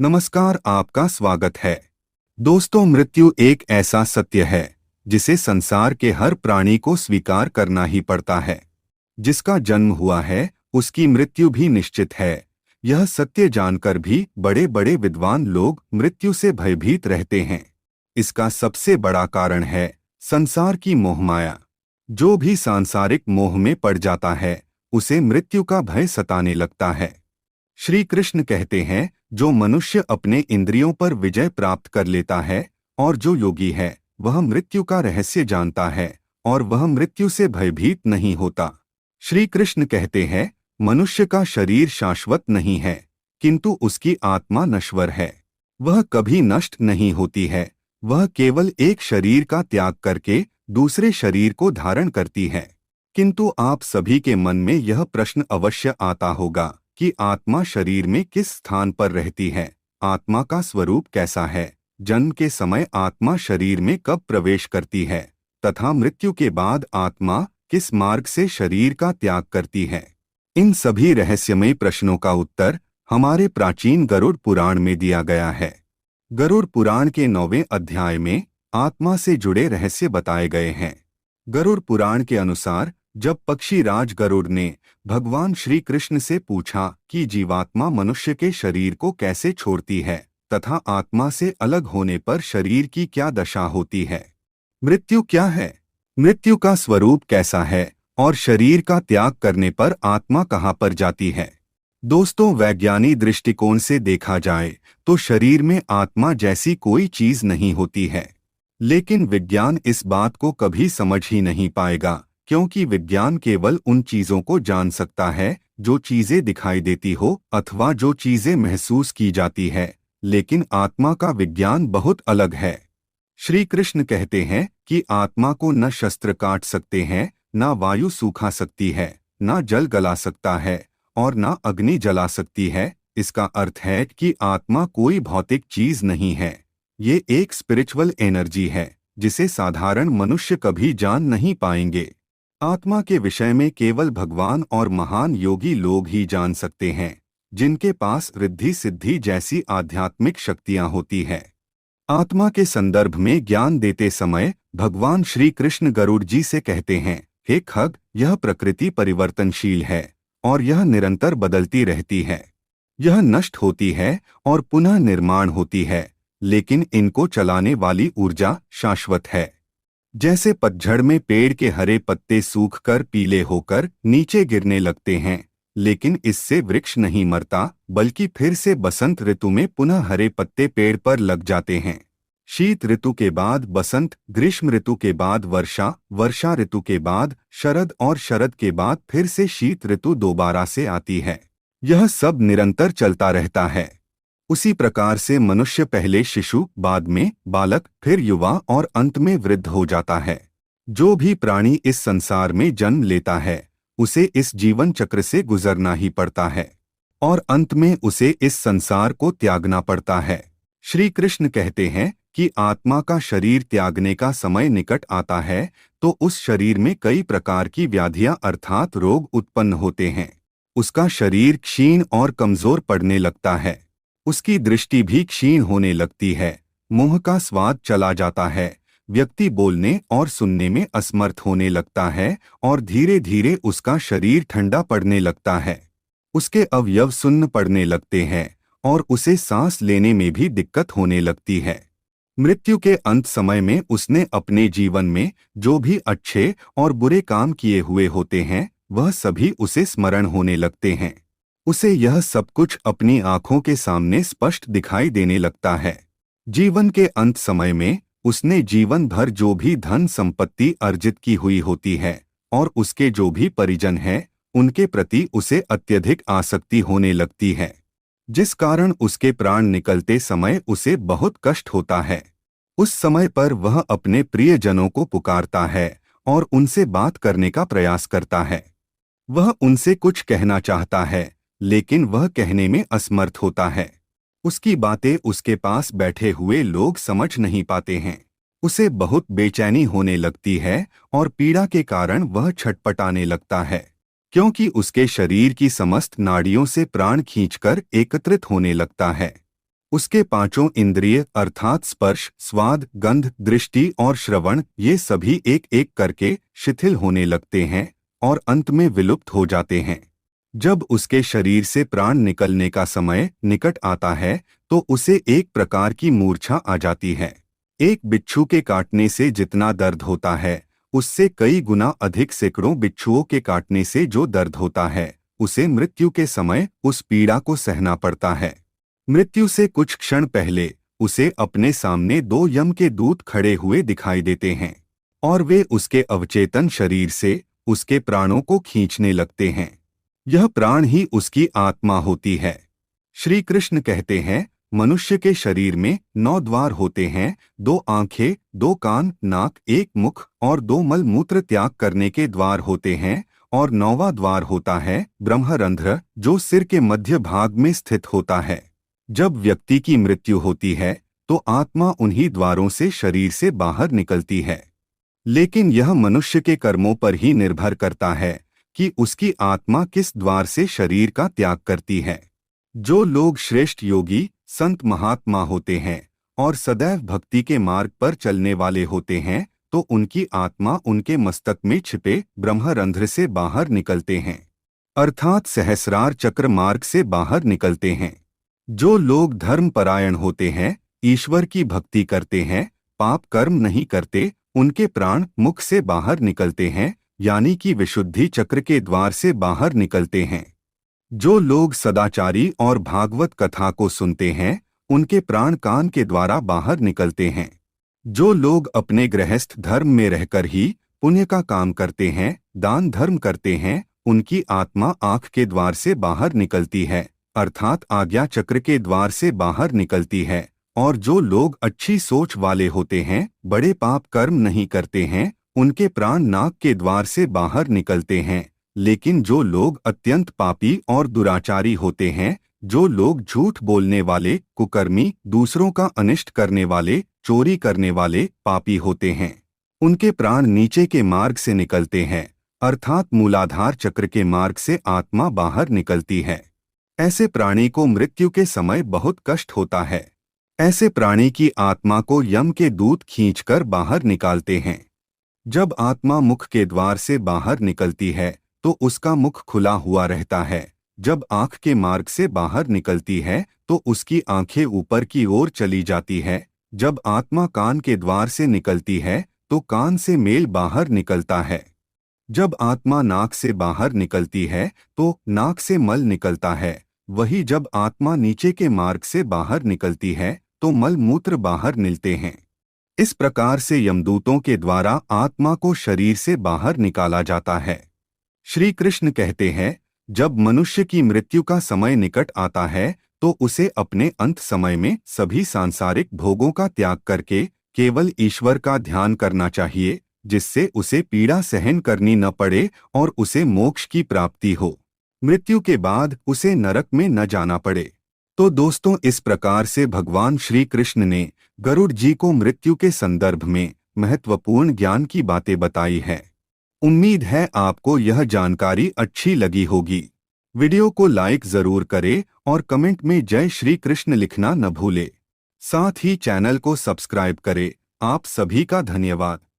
नमस्कार, आपका स्वागत है। दोस्तों, मृत्यु एक ऐसा सत्य है जिसे संसार के हर प्राणी को स्वीकार करना ही पड़ता है। जिसका जन्म हुआ है उसकी मृत्यु भी निश्चित है। यह सत्य जानकर भी बड़े बड़े विद्वान लोग मृत्यु से भयभीत रहते हैं। इसका सबसे बड़ा कारण है संसार की मोहमाया। जो भी सांसारिक मोह में पड़ जाता है उसे मृत्यु का भय सताने लगता है। श्री कृष्ण कहते हैं, जो मनुष्य अपने इंद्रियों पर विजय प्राप्त कर लेता है और जो योगी है वह मृत्यु का रहस्य जानता है और वह मृत्यु से भयभीत नहीं होता। श्री कृष्ण कहते हैं, मनुष्य का शरीर शाश्वत नहीं है किंतु उसकी आत्मा नश्वर है। वह कभी नष्ट नहीं होती है। वह केवल एक शरीर का त्याग करके दूसरे शरीर को धारण करती है। किंतु आप सभी के मन में यह प्रश्न अवश्य आता होगा कि आत्मा शरीर में किस स्थान पर रहती है, आत्मा का स्वरूप कैसा है, जन्म के समय आत्मा शरीर में कब प्रवेश करती है तथा मृत्यु के बाद आत्मा किस मार्ग से शरीर का त्याग करती है। इन सभी रहस्यमय प्रश्नों का उत्तर हमारे प्राचीन गरुड़ पुराण में दिया गया है। गरुड़ पुराण के 9वें अध्याय में आत्मा से जुड़े रहस्य बताए गए हैं। गरुड़ पुराण के अनुसार जब पक्षीराज गरुड़ ने भगवान श्री कृष्ण से पूछा कि जीवात्मा मनुष्य के शरीर को कैसे छोड़ती है तथा आत्मा से अलग होने पर शरीर की क्या दशा होती है, मृत्यु क्या है, मृत्यु का स्वरूप कैसा है और शरीर का त्याग करने पर आत्मा कहाँ पर जाती है। दोस्तों, वैज्ञानिक दृष्टिकोण से देखा जाए तो शरीर में आत्मा जैसी कोई चीज नहीं होती है। लेकिन विज्ञान इस बात को कभी समझ ही नहीं पाएगा, क्योंकि विज्ञान केवल उन चीजों को जान सकता है जो चीजें दिखाई देती हो अथवा जो चीजें महसूस की जाती है। लेकिन आत्मा का विज्ञान बहुत अलग है। श्री कृष्ण कहते हैं कि आत्मा को न शस्त्र काट सकते हैं, न वायु सूखा सकती है, न जल गला सकता है और न अग्नि जला सकती है। इसका अर्थ है कि आत्मा कोई भौतिक चीज नहीं है। ये एक स्पिरिचुअल एनर्जी है जिसे साधारण मनुष्य कभी जान नहीं पाएंगे। आत्मा के विषय में केवल भगवान और महान योगी लोग ही जान सकते हैं, जिनके पास रिद्धि सिद्धि जैसी आध्यात्मिक शक्तियां होती है। आत्मा के संदर्भ में ज्ञान देते समय भगवान श्री कृष्ण गरुड़ जी से कहते हैं, हे खग, यह प्रकृति परिवर्तनशील है और यह निरंतर बदलती रहती है। यह नष्ट होती है और पुनः निर्माण होती है, लेकिन इनको चलाने वाली ऊर्जा शाश्वत है। जैसे पतझड़ में पेड़ के हरे पत्ते सूखकर पीले होकर नीचे गिरने लगते हैं, लेकिन इससे वृक्ष नहीं मरता बल्कि फिर से बसंत ऋतु में पुनः हरे पत्ते पेड़ पर लग जाते हैं। शीत ऋतु के बाद बसंत, ग्रीष्म ऋतु के बाद वर्षा, वर्षा ऋतु के बाद शरद और शरद के बाद फिर से शीत ऋतु दोबारा से आती है। यह सब निरंतर चलता रहता है। उसी प्रकार से मनुष्य पहले शिशु, बाद में बालक, फिर युवा और अंत में वृद्ध हो जाता है। जो भी प्राणी इस संसार में जन्म लेता है उसे इस जीवन चक्र से गुजरना ही पड़ता है और अंत में उसे इस संसार को त्यागना पड़ता है। श्री कृष्ण कहते हैं कि आत्मा का शरीर त्यागने का समय निकट आता है तो उस शरीर में कई प्रकार की व्याधियां अर्थात रोग उत्पन्न होते हैं। उसका शरीर क्षीण और कमजोर पड़ने लगता है। उसकी दृष्टि भी क्षीण होने लगती है। मुंह का स्वाद चला जाता है। व्यक्ति बोलने और सुनने में असमर्थ होने लगता है और धीरे धीरे उसका शरीर ठंडा पड़ने लगता है। उसके अवयव सुन्न पड़ने लगते हैं और उसे सांस लेने में भी दिक्कत होने लगती है। मृत्यु के अंत समय में उसने अपने जीवन में जो भी अच्छे और बुरे काम किए हुए होते हैं वह सभी उसे स्मरण होने लगते हैं। उसे यह सब कुछ अपनी आंखों के सामने स्पष्ट दिखाई देने लगता है। जीवन के अंत समय में उसने जीवन भर जो भी धन संपत्ति अर्जित की हुई होती है और उसके जो भी परिजन हैं उनके प्रति उसे अत्यधिक आसक्ति होने लगती है, जिस कारण उसके प्राण निकलते समय उसे बहुत कष्ट होता है। उस समय पर वह अपने प्रियजनों को पुकारता है और उनसे बात करने का प्रयास करता है। वह उनसे कुछ कहना चाहता है लेकिन वह कहने में असमर्थ होता है। उसकी बातें उसके पास बैठे हुए लोग समझ नहीं पाते हैं। उसे बहुत बेचैनी होने लगती है और पीड़ा के कारण वह छटपटाने लगता है, क्योंकि उसके शरीर की समस्त नाड़ियों से प्राण खींचकर एकत्रित होने लगता है। उसके पांचों इंद्रिय अर्थात स्पर्श, स्वाद, गंध, दृष्टि और श्रवण ये सभी एक एक करके शिथिल होने लगते हैं और अंत में विलुप्त हो जाते हैं। जब उसके शरीर से प्राण निकलने का समय निकट आता है तो उसे एक प्रकार की मूर्छा आ जाती है। एक बिच्छू के काटने से जितना दर्द होता है उससे कई गुना अधिक सैकड़ों बिच्छुओं के काटने से जो दर्द होता है उसे मृत्यु के समय उस पीड़ा को सहना पड़ता है। मृत्यु से कुछ क्षण पहले उसे अपने सामने दो यम के दूत खड़े हुए दिखाई देते हैं और वे उसके अवचेतन शरीर से उसके प्राणों को खींचने लगते हैं। यह प्राण ही उसकी आत्मा होती है। श्री कृष्ण कहते हैं, मनुष्य के शरीर में 9 द्वार होते हैं, 2 आंखें, 2 कान, नाक, 1 मुख और 2 मल मूत्र त्याग करने के द्वार होते हैं और 9वां द्वार होता है ब्रह्मरंध्र, जो सिर के मध्य भाग में स्थित होता है। जब व्यक्ति की मृत्यु होती है तो आत्मा उन्हीं द्वारों से शरीर से बाहर निकलती है, लेकिन यह मनुष्य के कर्मों पर ही निर्भर करता है कि उसकी आत्मा किस द्वार से शरीर का त्याग करती है। जो लोग श्रेष्ठ योगी, संत, महात्मा होते हैं और सदैव भक्ति के मार्ग पर चलने वाले होते हैं तो उनकी आत्मा उनके मस्तक में छिपे ब्रह्मरंध्र से बाहर निकलते हैं, अर्थात सहस्रार चक्र मार्ग से बाहर निकलते हैं। जो लोग धर्मपरायण होते हैं, ईश्वर की भक्ति करते हैं, पाप कर्म नहीं करते, उनके प्राण मुख से बाहर निकलते हैं, यानी कि विशुद्धि चक्र के द्वार से बाहर निकलते हैं। जो लोग सदाचारी और भागवत कथा को सुनते हैं उनके प्राण कान के द्वारा बाहर निकलते हैं। जो लोग अपने गृहस्थ धर्म में रहकर ही पुण्य का काम करते हैं, दान धर्म करते हैं, उनकी आत्मा आँख के द्वार से बाहर निकलती है, अर्थात आज्ञा चक्र के द्वार से बाहर निकलती है। और जो लोग अच्छी सोच वाले होते हैं, बड़े पाप कर्म नहीं करते हैं, उनके प्राण नाक के द्वार से बाहर निकलते हैं। लेकिन जो लोग अत्यंत पापी और दुराचारी होते हैं, जो लोग झूठ बोलने वाले, कुकर्मी, दूसरों का अनिष्ट करने वाले, चोरी करने वाले पापी होते हैं, उनके प्राण नीचे के मार्ग से निकलते हैं, अर्थात मूलाधार चक्र के मार्ग से आत्मा बाहर निकलती है। ऐसे प्राणी को मृत्यु के समय बहुत कष्ट होता है। ऐसे प्राणी की आत्मा को यम के दूत खींचकर बाहर निकालते हैं। जब आत्मा मुख के द्वार से बाहर निकलती है तो उसका मुख खुला हुआ रहता है। जब आँख के मार्ग से बाहर निकलती है तो उसकी आंखें ऊपर की ओर चली जाती है। जब आत्मा कान के द्वार से निकलती है तो कान से मेल बाहर निकलता है। जब आत्मा नाक से बाहर निकलती है तो नाक से मल निकलता है। वही जब आत्मा नीचे के मार्ग से बाहर निकलती है तो मल मूत्र बाहर निकलते हैं। इस प्रकार से यमदूतों के द्वारा आत्मा को शरीर से बाहर निकाला जाता है। श्री कृष्ण कहते हैं, जब मनुष्य की मृत्यु का समय निकट आता है तो उसे अपने अंत समय में सभी सांसारिक भोगों का त्याग करके केवल ईश्वर का ध्यान करना चाहिए, जिससे उसे पीड़ा सहन करनी न पड़े और उसे मोक्ष की प्राप्ति हो। मृत्यु के बाद उसे नरक में न जाना पड़े। तो दोस्तों, इस प्रकार से भगवान श्री कृष्ण ने गरुड़ जी को मृत्यु के संदर्भ में महत्वपूर्ण ज्ञान की बातें बताई है। उम्मीद है आपको यह जानकारी अच्छी लगी होगी। वीडियो को लाइक जरूर करें और कमेंट में जय श्री कृष्ण लिखना न भूले। साथ ही चैनल को सब्सक्राइब करें। आप सभी का धन्यवाद।